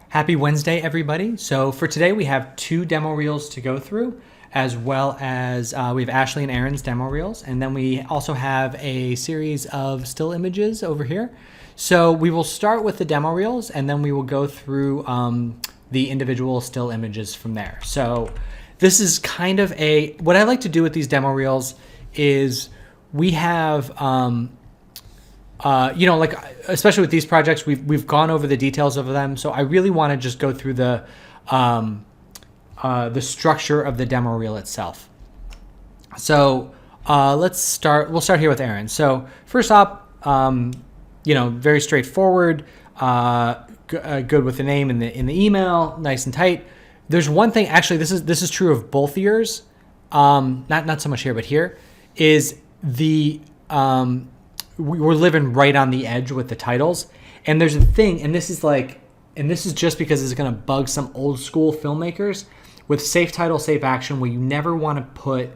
Happy Wednesday, everybody. So for today, we have 2 demo reels to go through, as well as we have Ashley and Aaron's demo reels. And then we also have a series of still images over here. So we will start with the demo reels, and then we will go through the individual still images from there. So this is kind of what I like to do with these demo reels is we have, like especially with these projects, we've gone over the details of them. So I really want to just go through the structure of the demo reel itself. So let's start. We'll start here with Aaron. So first up, very straightforward. Good with the name in the email, nice and tight. There's one thing. Actually, this is true of both yours. Not so much here, but here is the. We're living right on the edge with the titles. And there's a thing, and this is just because it's going to bug some old school filmmakers with safe title, safe action, where you never want to put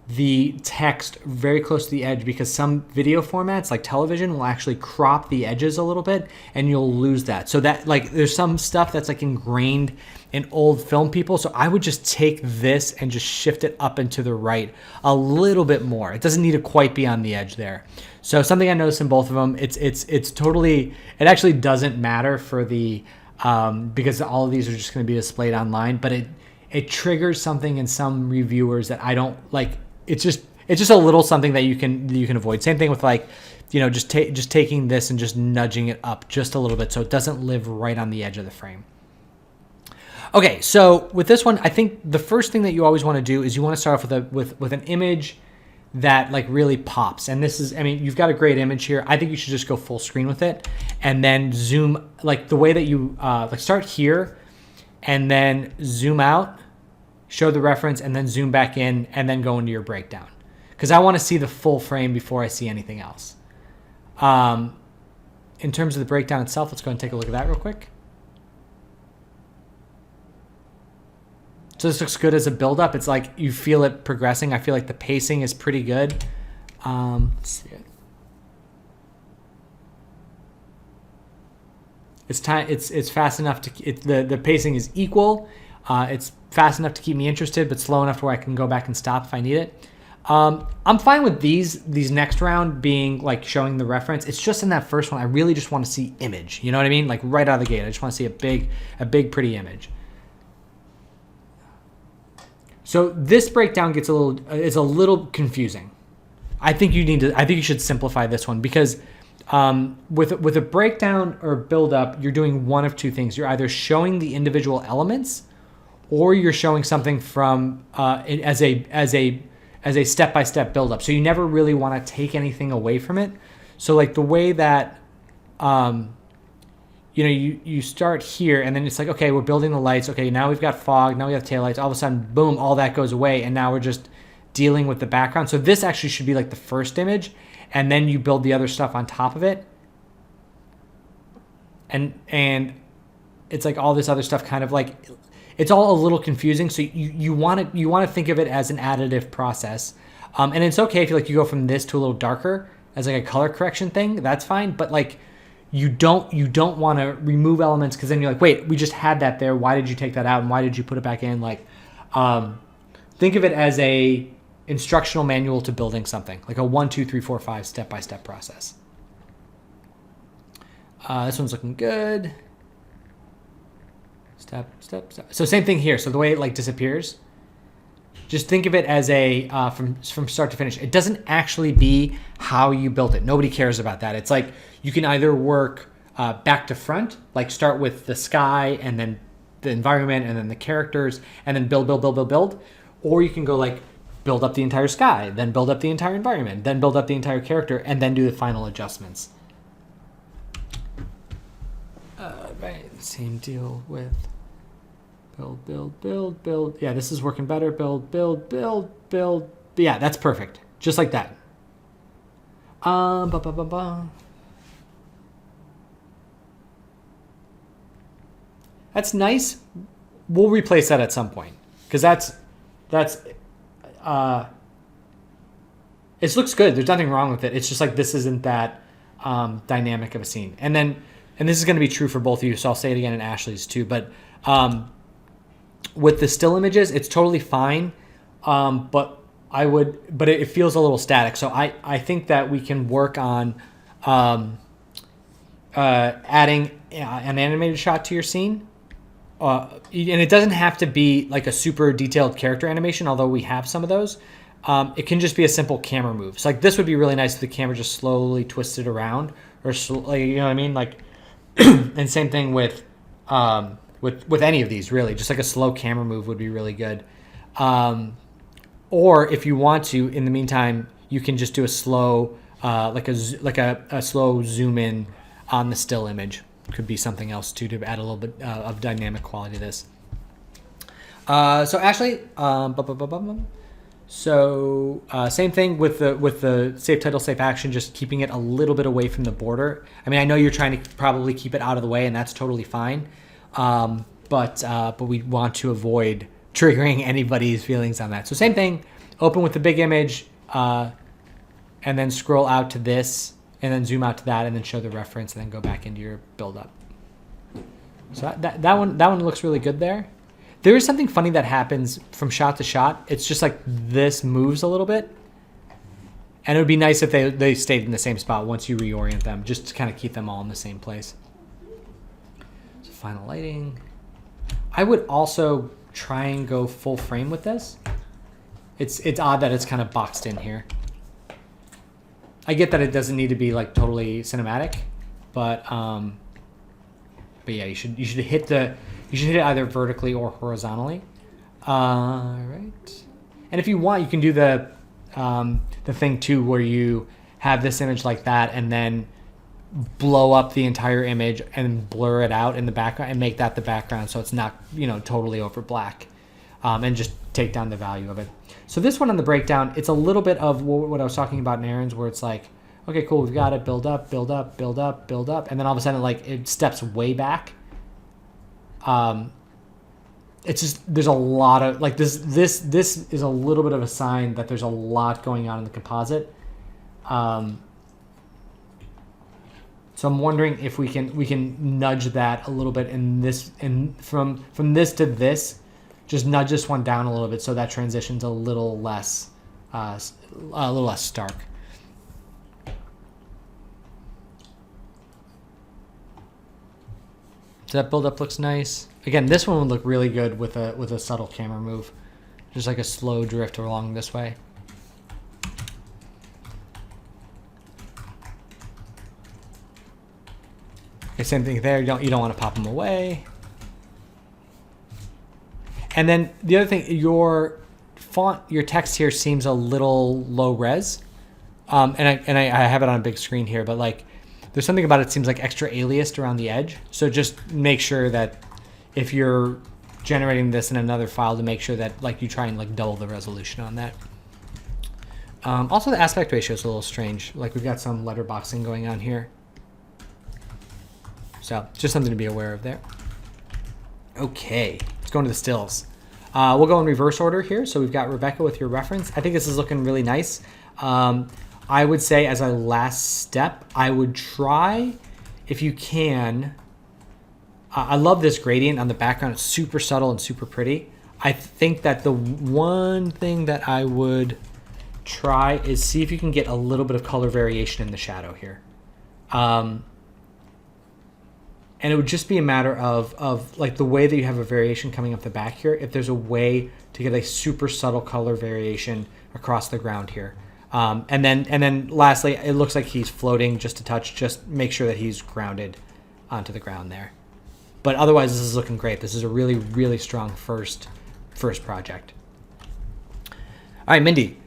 the text very close to the edge, because some video formats like television will actually crop the edges a little bit and you'll lose that. So that there's some stuff that's ingrained in old film people. So I would just take this and just shift it up and to the right a little bit more. It doesn't need to quite be on the edge there. So something I noticed in both of them, it's totally, it actually doesn't matter for the, because all of these are just going to be displayed online, but it triggers something in some reviewers that I don't like. It's just a little something that you can avoid. Same thing with just taking this and just nudging it up just a little bit so it doesn't live right on the edge of the frame. Okay, so with this one, I think the first thing that you always want to do is you want to start off with an image that really pops. And this is, you've got a great image here. I think you should just go full screen with it and then zoom, the way that you start here and then zoom out, show the reference, and then zoom back in, and then go into your breakdown. Because I want to see the full frame before I see anything else. In terms of the breakdown itself, let's go and take a look at that real quick. So this looks good as a build-up. It's like you feel it progressing. I feel like the pacing is pretty good. Let's see it. It's fast enough to the pacing is equal. It's fast enough to keep me interested, but slow enough to where I can go back and stop if I need it. I'm fine with these next round being showing the reference. It's just in that first one, I really just want to see image. You know what I mean? Right out of the gate, I just want to see a big pretty image. So this breakdown is a little confusing. I think you should simplify this one, because with a breakdown or build up, you're doing one of two things. You're either showing the individual elements, or you're showing something from as a step-by-step build-up. So you never really want to take anything away from it. So the way that you start here, and then it's okay, we're building the lights. Okay, now we've got fog. Now we have taillights. All of a sudden, boom, all that goes away, and now we're just dealing with the background. So this actually should be the first image, and then you build the other stuff on top of it. And it's all this other stuff kind of it's all a little confusing. So you want to think of it as an additive process, and it's okay if you go from this to a little darker as a color correction thing. That's fine, but you don't want to remove elements, because then you're wait, we just had that there. Why did you take that out, and why did you put it back in? Think of it as a instructional manual to building something, a 1, 2, 3, 4, 5 step-by-step process. This one's looking good. Step. So same thing here. So the way it disappears, just think of it as a from start to finish. It doesn't actually be how you built it. Nobody cares about that. It's you can either work back to front, start with the sky and then the environment and then the characters and then build, or you can go build up the entire sky, then build up the entire environment, then build up the entire character, and then do the final adjustments. Right, same deal with build. Yeah, this is working better. Build. Yeah, that's perfect. Just like that. That's nice. We'll replace that at some point, because it looks good. There's nothing wrong with it. It's just this isn't that dynamic of a scene. And and this is going to be true for both of you, so I'll say it again in Ashley's too, but with the still images, it's totally fine, but it feels a little static. So I think that we can work on adding an animated shot to your scene. And it doesn't have to be like a super detailed character animation, although we have some of those. It can just be a simple camera move. So like this would be really nice if the camera just slowly twisted around, or you know what I mean? Like, and same thing with any of these, really. Just like a slow camera move would be really good. Or if you want to, in the meantime, you can just do a slow, like a slow zoom in on the still image. Could be something else too, to add a little bit of dynamic quality to this. So Ashley, same thing with the save title, save action, just keeping it a little bit away from the border. I mean, I know you're trying to probably keep it out of the way, and that's totally fine. But we want to avoid triggering anybody's feelings on that. So same thing, open with the big image, and then scroll out to this, and then zoom out to that, and then show the reference, and then go back into your build-up. So that one looks really good there. There is something funny that happens from shot to shot. It's just like this moves a little bit. And it would be nice if they stayed in the same spot once you reorient them, just to kind of keep them all in the same place. So final lighting. I would also try and go full frame with this. It's odd that it's kind of boxed in here. I get that it doesn't need to be like totally cinematic, but yeah, you should hit it either vertically or horizontally. All right. And if you want, you can do the thing too, where you have this image like that, and then blow up the entire image and blur it out in the background and make that the background, so it's not totally over black, and just take down the value of it. So this one on the breakdown, it's a little bit of what I was talking about in Aaron's, where it's like, okay, cool, we've got it, build up, build up, build up, build up, and then all of a sudden, like, it steps way back. It's just, there's a lot of, like, this is a little bit of a sign that there's a lot going on in the composite. So I'm wondering if we can nudge that a little bit from this to this, just nudge this one down a little bit, so that transition's a little less stark. So that build up looks nice. Again, this one would look really good with a subtle camera move, just like a slow drift along this way. Okay, same thing there. You don't want to pop them away. And then the other thing, your font, your text here seems a little low res, and I have it on a big screen here, but like, there's something about it seems like extra aliased around the edge. So just make sure that if you're generating this in another file, to make sure that like you try and like double the resolution on that. Also, the aspect ratio is a little strange. Like, we've got some letterboxing going on here. So just something to be aware of there. Okay, let's go into the stills. We'll go in reverse order here. So we've got Rebecca with your reference. I think this is looking really nice. I would say as a last step, I would try, if you can, I love this gradient on the background. It's super subtle and super pretty. I think that the one thing that I would try is see if you can get a little bit of color variation in the shadow here. And it would just be a matter of like the way that you have a variation coming up the back here, if there's a way to get a super subtle color variation across the ground here. And then lastly, it looks like he's floating just a touch. Just make sure that he's grounded onto the ground there. But otherwise, this is looking great. This is a really, really strong first project. All right, Mindy.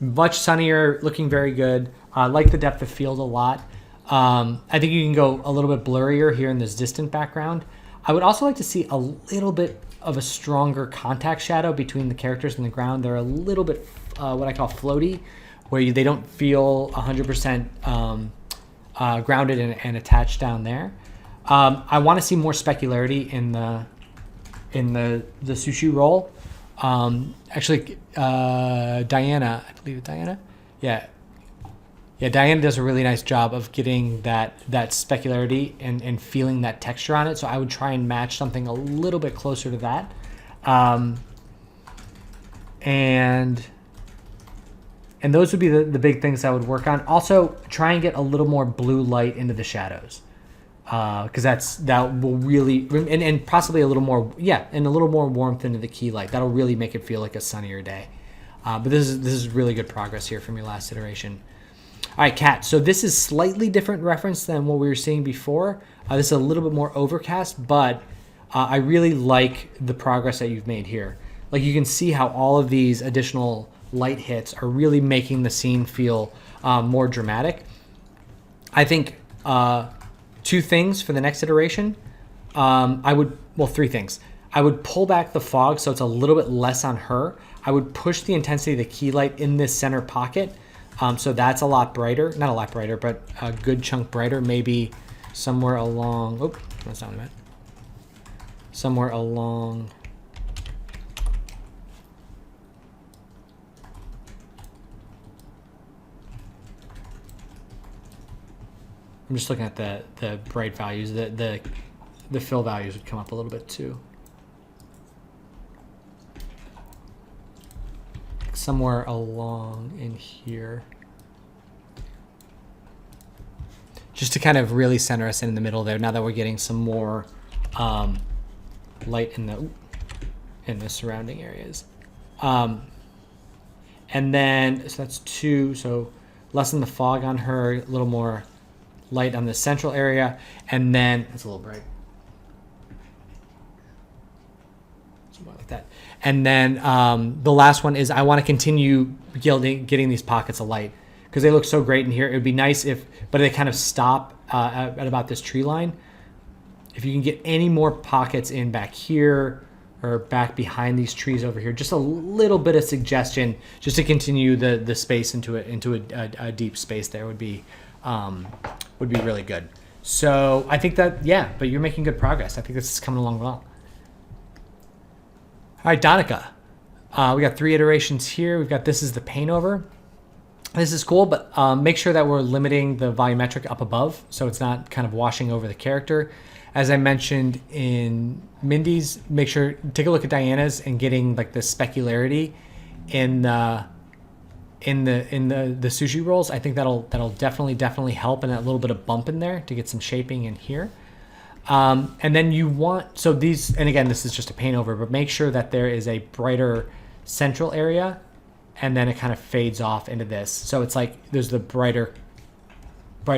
Much sunnier, looking very good. I like the depth of field a lot. I think you can go a little bit blurrier here in this distant background. I would also like to see a little bit of a stronger contact shadow between the characters and the ground. They're a little bit what I call floaty, where they don't feel 100% grounded and attached down there. I want to see more specularity in the sushi roll. Actually, Dianna, I believe it's Dianna. Yeah, Yeah, Dianna does a really nice job of getting that specularity and feeling that texture on it. So I would try and match something a little bit closer to that. And those would be the big things I would work on. Also, try and get a little more blue light into the shadows. Because that will really, and possibly a little more, and a little more warmth into the key light. That'll really make it feel like a sunnier day. But this is really good progress here from your last iteration. All right, Kat. So this is slightly different reference than what we were seeing before. This is a little bit more overcast, but I really like the progress that you've made here. Like you can see how all of these additional light hits are really making the scene feel more dramatic. I think two things for the next iteration. Three things. I would pull back the fog so it's a little bit less on her. I would push the intensity of the key light in this center pocket. So that's a lot brighter. Not a lot brighter, but a good chunk brighter. Maybe somewhere along... Oh, that's not what I meant. Somewhere along... I'm just looking at the bright values. The fill values would come up a little bit too. Somewhere along in here. Just to kind of really center us in the middle there, now that we're getting some more light in the surrounding areas. And then, so that's 2, so lessen the fog on her, a little more light on the central area, and then, it's a little bright. Somewhere like that. And then the last one is I want to continue getting these pockets of light because they look so great in here. It would be nice but they kind of stop at about this tree line. If you can get any more pockets in back here or back behind these trees over here, just a little bit of suggestion just to continue the space into a deep space there would be really good. So I think that, but you're making good progress. I think this is coming along well. All right, Donika. We got 3 iterations here. We've got this is the paint over. This is cool, but make sure that we're limiting the volumetric up above so it's not kind of washing over the character. As I mentioned in Mindy's, take a look at Dianna's and getting like the specularity in the sushi rolls. I think that'll definitely help, and that little bit of bump in there to get some shaping in here. And then you want, so these, and again, this is just a paint over, but make sure that there is a brighter central area and then it kind of fades off into this. So it's like there's the brighter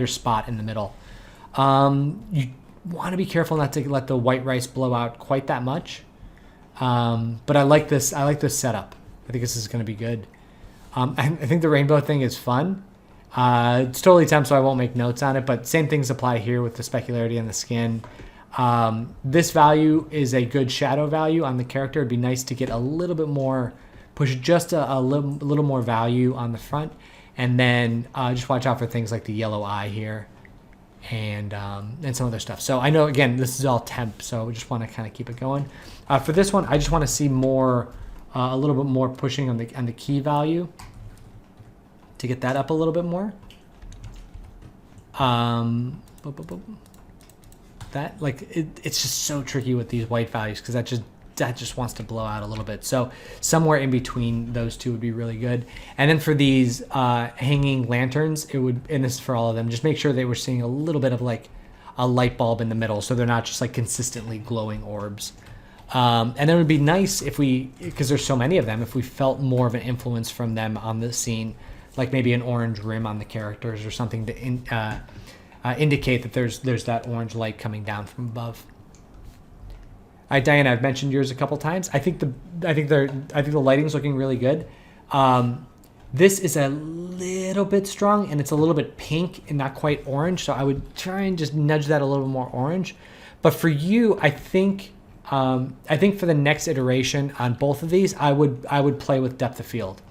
spot in the middle. You want to be careful not to let the white rice blow out quite that much. But I like this setup. I think this is going to be good. I think the rainbow thing is fun. It's totally temp, so I won't make notes on it, but same things apply here with the specularity and the skin. This value is a good shadow value on the character. It'd be nice to get a little bit more, push just a little more value on the front, and then just watch out for things like the yellow eye here and some other stuff. So I know, again, this is all temp, so we just want to kind of keep it going. For this one, I just want to see more, a little bit more pushing on the key value to get that up a little bit more. That, like, it's just so tricky with these white values because that just wants to blow out a little bit. So somewhere in between those two would be really good. And then for these hanging lanterns, it would, and this is for all of them, just make sure they were seeing a little bit of like a light bulb in the middle so they're not just like consistently glowing orbs. And then it would be nice if we, because there's so many of them, if we felt more of an influence from them on the scene, like maybe an orange rim on the characters or something to indicate that there's that orange light coming down from above. All right, Dianna, I've mentioned yours a couple times. I think the lighting's looking really good. This is a little bit strong and it's a little bit pink and not quite orange, so I would try and just nudge that a little more orange. But for you, I think for the next iteration on both of these, I would play with depth of field.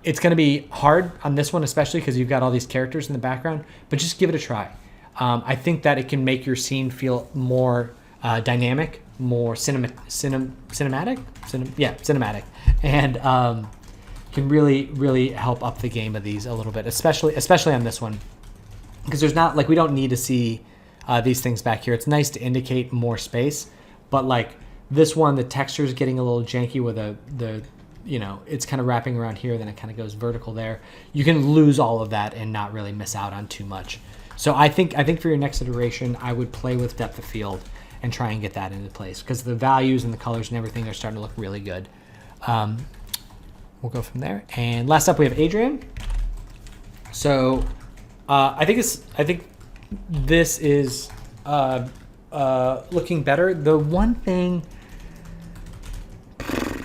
It's going to be hard on this one, especially because you've got all these characters in the background, but just give it a try. I think that it can make your scene feel more dynamic, more cinematic. can really help up the game of these a little bit, especially on this one, because there's not like, we don't need to see these things back here. It's nice to indicate more space, but like this one, the texture is getting a little janky with the it's kind of wrapping around here, then it kind of goes vertical there. You can lose all of that and not really miss out on too much. So I think for your next iteration, I would play with depth of field and try and get that into place, because the values and the colors and everything are starting to look really good. We'll go from there. And last up, we have Adrian. So I think this is looking better. The one thing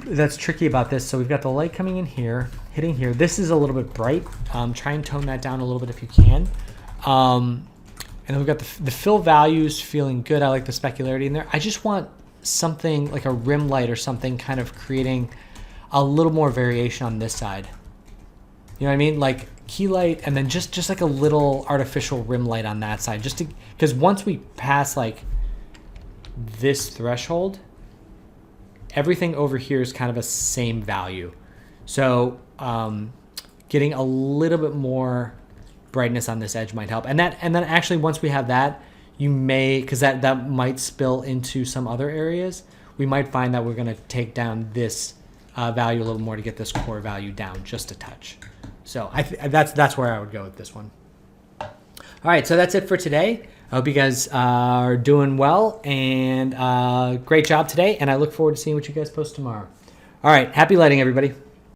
that's tricky about this, so we've got the light coming in here, hitting here. This is a little bit bright. Try and tone that down a little bit if you can. And then we've got the fill values feeling good. I like the specularity in there. I just want something like a rim light or something kind of creating a little more variation on this side. You know what I mean? Like key light, and then just like a little artificial rim light on that side, just to, because once we pass like this threshold, everything over here is kind of a same value. So getting a little bit more brightness on this edge might help. And then actually once we have that, you may, because that might spill into some other areas, we might find that we're going to take down this value a little more to get this core value down just a touch. So that's where I would go with this one. All right, so that's it for today. I hope you guys are doing well, and great job today, and I look forward to seeing what you guys post tomorrow. All right, happy lighting, everybody.